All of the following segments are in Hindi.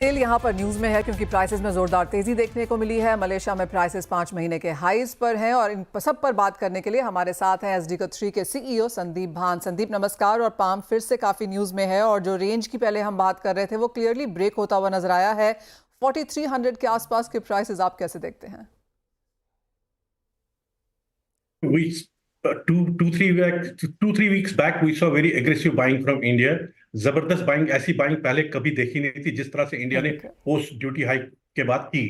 तेल यहाँ पर न्यूज में है क्योंकि प्राइसेस में जोरदार तेजी देखने को मिली है। मलेशिया में प्राइसेस 5 महीने के हाईज पर हैं और इन सब पर बात करने के लिए हमारे साथ हैं SD3 के CEO संदीप भान। संदीप नमस्कार। और पाम फिर से काफी न्यूज में है और जो रेंज की पहले हम बात कर रहे थे वो क्लियरली ब्रेक होता हुआ नजर आया है। 4300 के आसपास के प्राइसेस आप कैसे देखते हैं? Two, 3 weeks back, we saw very aggressive buying from India. जबरदस्त बाइंग, ऐसी बाइंग पहले कभी देखी नहीं थी जिस तरह से इंडिया ने पोस्ट ड्यूटी हाइक के बाद की।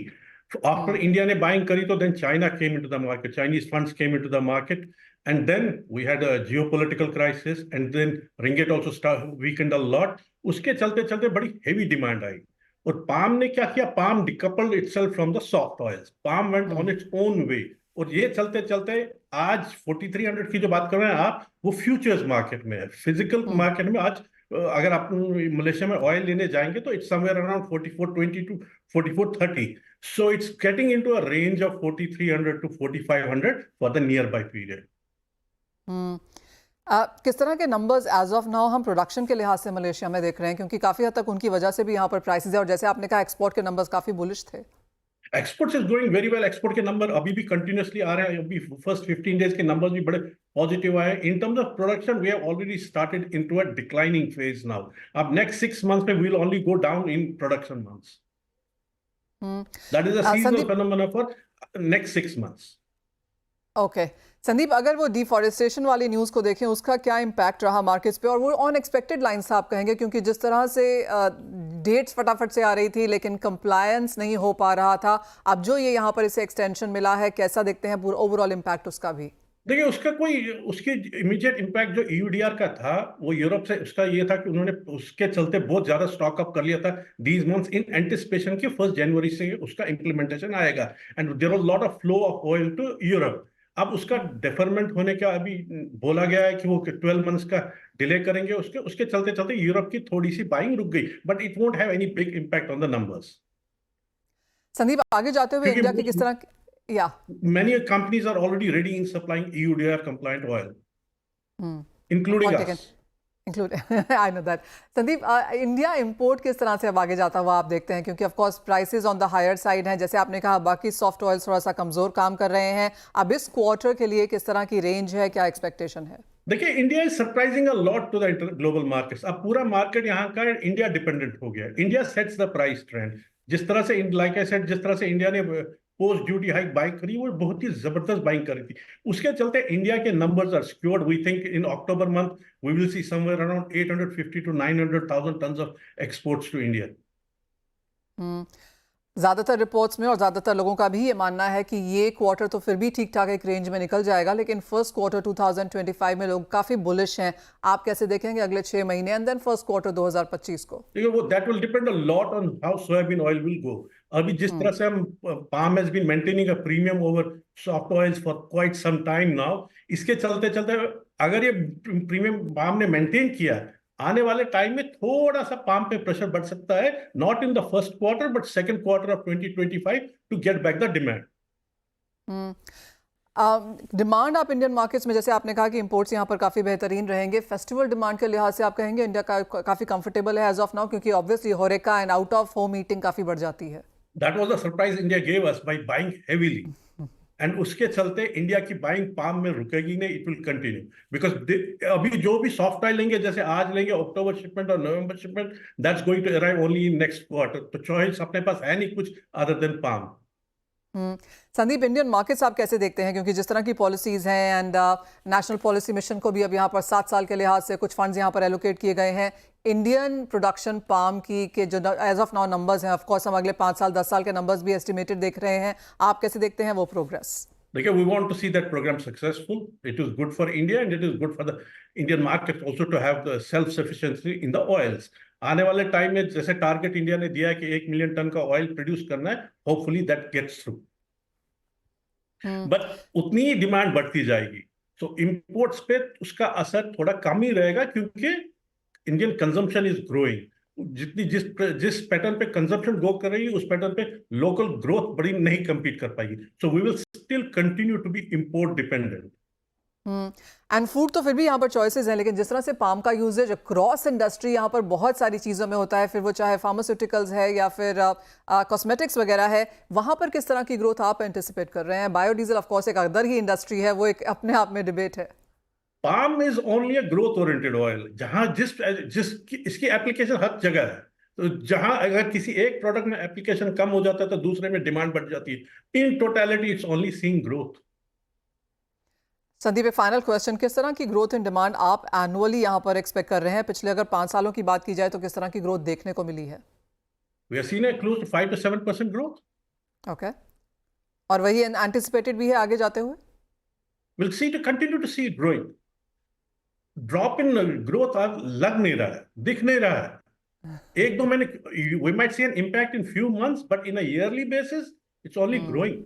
आफ्टर इंडिया ने बाइंग करी तो then China came into the market, Chinese funds came into the market, and then we had a geopolitical crisis, and then ringgit also weakened a lot. उसके चलते चलते बड़ी हेवी डिमांड आई और पाम ने क्या किया, palm decoupled itself from the soft oils, palm went on its own way. और ये चलते चलते आज 4300 की जो बात कर रहे हैं आप, वो फ्यूचर्स मार्केट में है। फिजिकल मार्केट में आज अगर आप मलेशिया में ऑयल लेने जाएंगे तो it's somewhere around 4420 to 4430, so it's getting into a range of 4300 to 4500 for the nearby period. किस तरह के नंबर्स एज ऑफ नाउ हम प्रोडक्शन के लिहाज से मलेशिया में देख रहे हैं, क्योंकि काफी हद तक उनकी वजह से भी यहाँ पर प्राइसेस है और जैसे आपने कहा एक्सपोर्ट के नंबर्स काफी बुलिश थे। Exports is going very well. Export के नंबर अभी भी कंटिन्यूअसली आ रहे हैं। अभी फर्स्ट 15 डेज के नंबर्स भी बड़े पॉजिटिव आए। In terms of production we have already started into a declining phase now. अब नेक्स्ट 6 मंथ्स में we will only go down in production months. That is a seasonal phenomena for next 6 months. Okay Sandeep, अगर वो डिफॉरेस्टेशन वाली न्यूज़ को देखें उसका क्या इम्पैक्ट रहा मार्केट्स पे, और वो अनएक्सपेक्टेड लाइंस आप कहेंगे, क्योंकि जिस तरह से डेट्स फटाफट से आ रही थी लेकिन कंप्लायंस नहीं हो पा रहा था, अब जो ये यहाँ पर इसे एक्सटेंशन मिला है, कैसा देखते हैं पूरा ओवरऑल इम्पैक्ट उसका भी? देखिए उसका कोई उसकी इमीडिएट इम्पैक्ट जो EUDR का था वो यूरोप से, उसका ये था कि उन्होंने उसके चलते बहुत ज्यादा स्टॉक अप कर लिया था दीज मंथ्स इन एंटिसिपेशन कि 1 जनवरी से उसका इंप्लीमेंटेशन आएगा, and there was lot of flow of oil to Europe. अब उसका डेफरमेंट होने का अभी बोला गया है कि वो 12 मंथ्स का डिले करेंगे। उसके उसके चलते चलते यूरोप की थोड़ी सी बाइंग रुक गई, but it won't have any big impact on the numbers. Sandeep आगे जाते हुए इंडिया की किस तरह या many companies are already ready in supplying EUDR compliant oil, including us. I know that. Sandeep, India import किस तरह से अब आगे जाता हुआ आप देखते हैं, क्योंकि of course prices on the higher side हैं, जैसे आपने कहा बाकी सॉफ्ट ऑयल्स थोड़ा सा कमजोर काम कर रहे हैं। अब इस क्वार्टर के लिए किस तरह की रेंज है, क्या एक्सपेक्टेशन है? देखिए India is surprising a lot to the global markets. अब पूरा मार्केट यहाँ का इंडिया डिपेंडेंट हो गया। India sets the price trend. जिस तरह से लाइक आई सेड, जिस तरह से इंडिया ने पोस्ट ड्यूटी हाइक बाइंग करी, वो बहुत ही जबरदस्त बाइंग करी थी। उसके चलते इंडिया के numbers are secured. We think in October month we will see somewhere around 850 to 900,000 tons of exports to India. ज़्यादातर रिपोर्ट्स में और ज़्यादातर लोगों का भी ये मानना है कि ये क्वार्टर तो फिर भी ठीक ठाक एक रेंज में निकल जाएगा, लेकिन फर्स्ट क्वार्टर 2025 में लोग काफ़ी बुलिश हैं। आप कैसे देखेंगे अगले 6 महीने एंड देन फर्स्ट क्वार्टर 2025 को? वो that will depend a lot on how soybean oil will go. अभी जिस तरह से हम, palm has been maintaining a premium over soft oils for quite some time now. इसके चलते चलते अगर ये प्रीमियम पाम ने मेंटेन किया, आने वाले टाइम में थोड़ा सा पाम पे प्रेशर बढ़ सकता है, not in the first quarter but second quarter of 2025 to get back the demand. Demand आप इंडियन मार्केट्स में, जैसे आपने कहा कि इंपोर्ट्स यहाँ पर काफ़ी बेहतरीन रहेंगे, फेस्टिवल डिमांड के लिहाज से आप कहेंगे इंडिया काफ़ी कंफर्टेबल है एज ऑफ नाउ, क्योंकि obviously होरेका and out of home eating काफ़ी बढ़ जाती है। That was the surprise India gave us by buying heavily, and उसके चलते इंडिया की बाइंग पाम में रुकेगी नहीं, इट विल कंटिन्यू। बिकॉज अभी जो भी सॉफ्ट ऑयल लेंगे, जैसे आज लेंगे अक्टूबर शिपमेंट और November shipment, that's going to arrive only in next quarter. तो चॉइस अपने पास है नहीं कुछ other than palm. Sandeep, Indian markets आप कैसे देखते हैं, क्योंकि जिस तरह की पॉलिसीज हैं एंड नेशनल पॉलिसी मिशन को भी अब यहाँ पर 7 साल के लिहाज से कुछ फंड्स यहाँ पर एलोकेट किए गए हैं, इंडियन प्रोडक्शन पाम की के जो एज ऑफ नाउ नंबर्स हैं, ऑफ कोर्स हम अगले 5 साल 10 साल के नंबर्स भी एस्टिमेटेड देख रहे हैं, आप कैसे देखते हैं वो प्रोग्रेस? देखिए we want to see that program successful. It is good for India and it is good for the Indian market also to have the self sufficiency in the oils. आने वाले टाइम में जैसे टारगेट इंडिया ने दिया है कि 1 मिलियन टन का ऑयल प्रोड्यूस करना है, hopefully that gets through. But उतनी ही डिमांड बढ़ती जाएगी, तो इंपोर्ट्स पे उसका असर थोड़ा कम ही रहेगा, क्योंकि इंडियन कंजम्पशन इज ग्रोइंग। जितनी जिस पैटर्न पे कंजम्पशन ग्रो कर रही है, उस पैटर्न पे लोकल ग्रोथ बड़ी नहीं कंपीट कर पाएगी। So we will still continue to be import dependent. And food तो फिर भी यहाँ पर चॉइसेस हैं, लेकिन जिस तरह से पाम का यूजेज क्रॉस इंडस्ट्री यहाँ पर बहुत सारी चीज़ों में होता है, फिर वो चाहे फार्मास्यूटिकल्स है या फिर कॉस्मेटिक्स वगैरह है, वहाँ पर किस तरह की ग्रोथ आप एंटिसिपेट कर रहे हैं? बायोडीजल ऑफ कोर्स एक अदर ही इंडस्ट्री है, वो एक अपने आप में डिबेट है। Palm is only a growth oriented oil, जहां जिस जिस इसकी एप्लीकेशन हर जगह है। तो जहां अगर किसी एक प्रोडक्ट में एप्लीकेशन कम हो जाता है तो दूसरे में डिमांड बढ़ जाती है। In totality it's only seeing growth. Sandeep, एक फाइनल क्वेश्चन, किस तरह की ग्रोथ इन डिमांड आप एनुअली यहाँ पर एक्सपेक्ट कर रहे हैं? पिछले अगर 5 सालों की बात की जाए तो किस तरह की ग्रोथ देखने को मिली है? We are seeing close to 5 to 7% growth. Okay, और वही एंटिसिपेटेड भी है आगे जाते हुए? Will see to continue to see growing. Drop in growth लग नहीं रहा है, दिख नहीं रहा है। एक दो महीने we might see an impact in few months, but in a yearly basis it's only growing.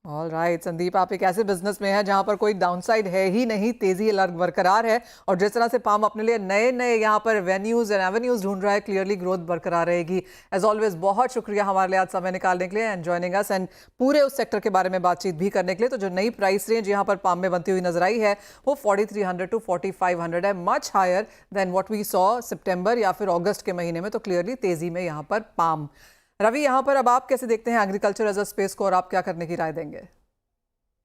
All right Sandeep, आप एक ऐसे बिजनेस में है जहां पर कोई डाउनसाइड है ही नहीं, तेजी बरकरार है, और जिस तरह से पाम अपने लिए नए नए यहाँ पर वेन्यूज एंड एवेन्यूज ढूंढ रहा है, क्लियरली ग्रोथ बरकरार रहेगी। एज ऑलवेज बहुत शुक्रिया हमारे लिए आज समय निकालने के लिए एंड जॉइनिंग अस, एंड पूरे उस सेक्टर के बारे में बातचीत भी करने के लिए। तो जो नई प्राइस रेंज यहाँ पर पाम में बनती हुई नजर आई है वो 4300 to 4500 है, much higher than what we saw September या फिर अगस्त के महीने में। तो क्लियरली तेजी में यहाँ पर पाम। रवि, यहाँ पर अब आप कैसे देखते हैं एग्रीकल्चर एज अ स्पेस को, और आप क्या करने की राय देंगे?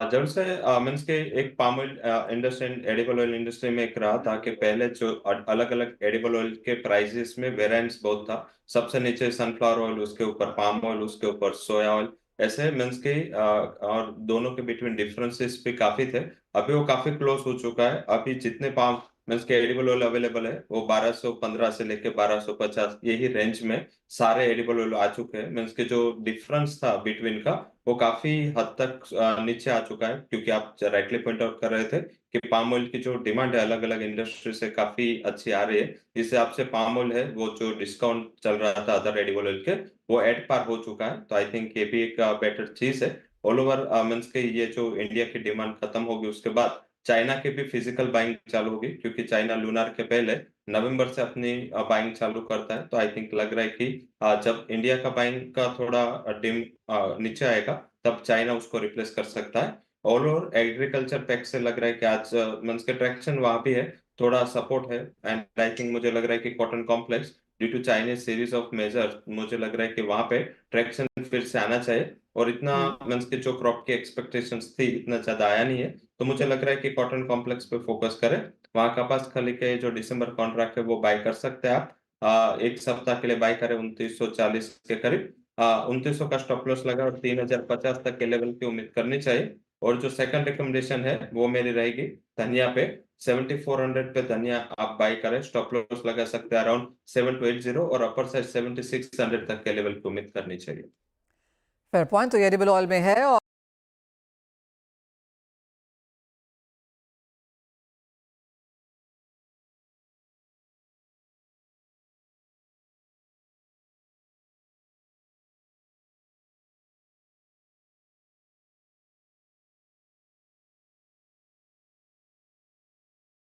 जब से मीन्स के एक palm oil industry, edible oil industry में एक रहा था कि पहले जो अलग अलग एडिबल ऑयल के प्राइसेस में वेरिएंट्स बहुत था। सबसे नीचे सनफ्लावर ऑयल, उसके ऊपर पाम ऑयल, उसके ऊपर सोया ऑयल, ऐसे मीन्स के और दोनों के बिटवीन डिफरेंसेस भी काफी थे। अभी वो काफी क्लोज हो चुका है। अभी जितने पाम मीन्स के एडिबल ऑयल अवेलेबल है वो 1215 से लेके 1250 यही रेंज में सारे एडिबल ऑयल आ चुके हैं। मीन्स के जो डिफरेंस था बिटवीन का वो काफी हद तक नीचे आ चुका है, क्योंकि आप राइटली पॉइंट आउट कर रहे थे कि पाम ऑयल की जो डिमांड है अलग अलग इंडस्ट्री से काफी अच्छी आ रही है। जिस हिसाब से पाम ऑयल है वो जो डिस्काउंट चल रहा था अदर एडिबल ऑयल के, वो एट पार हो चुका है। तो आई थिंक ये भी एक बेटर चीज है। ऑल ओवर मीन्स के ये जो इंडिया की डिमांड खत्म होगी उसके बाद चाइना की भी फिजिकल बाइंग चालू होगी, क्योंकि चाइना लूनार के पहले नवंबर से अपनी बाइंग चालू करता है। तो आई थिंक लग रहा है कि जब इंडिया का बाइंग का थोड़ा डिम नीचे आएगा तब चाइना उसको रिप्लेस कर सकता है। ऑल ओवर एग्रीकल्चर पैक से लग रहा है कि आज मीन्स के ट्रैक्शन वहां भी है, थोड़ा सपोर्ट है। एंड आई थिंक मुझे लग रहा है कि cotton complex due to Chinese series of measure, मुझे लग रहा है कि वहां पे ट्रैक्शन फिर से आना चाहिए। और इतना मीन्स के जो क्रॉप की एक्सपेक्टेशंस थी इतना ज्यादा आया नहीं है। तो मुझे लग रहा है कि कॉटन कॉम्प्लेक्स पे फोकस करें। वहां कपास खली के जो दिसंबर कॉन्ट्रैक्ट है वो बाय कर सकते हैं आप। एक सप्ताह के लिए बाय करें 2940 के करीब। 2900 का स्टॉप लॉस लगा और 3050 तक के लेवल की उम्मीद करनी चाहिए। और जो सेकंड रिकमेंडेशन है वो मेरी रहेगी धनिया पे। 7400 पे धनिया आप बाय करें, स्टॉप लॉस लगा सकते हैं अराउंड 7280, और अपर साइड 7600 तक के लेवल की उम्मीद करनी चाहिए। Fair point. तो ये एडिबल ऑयल में है और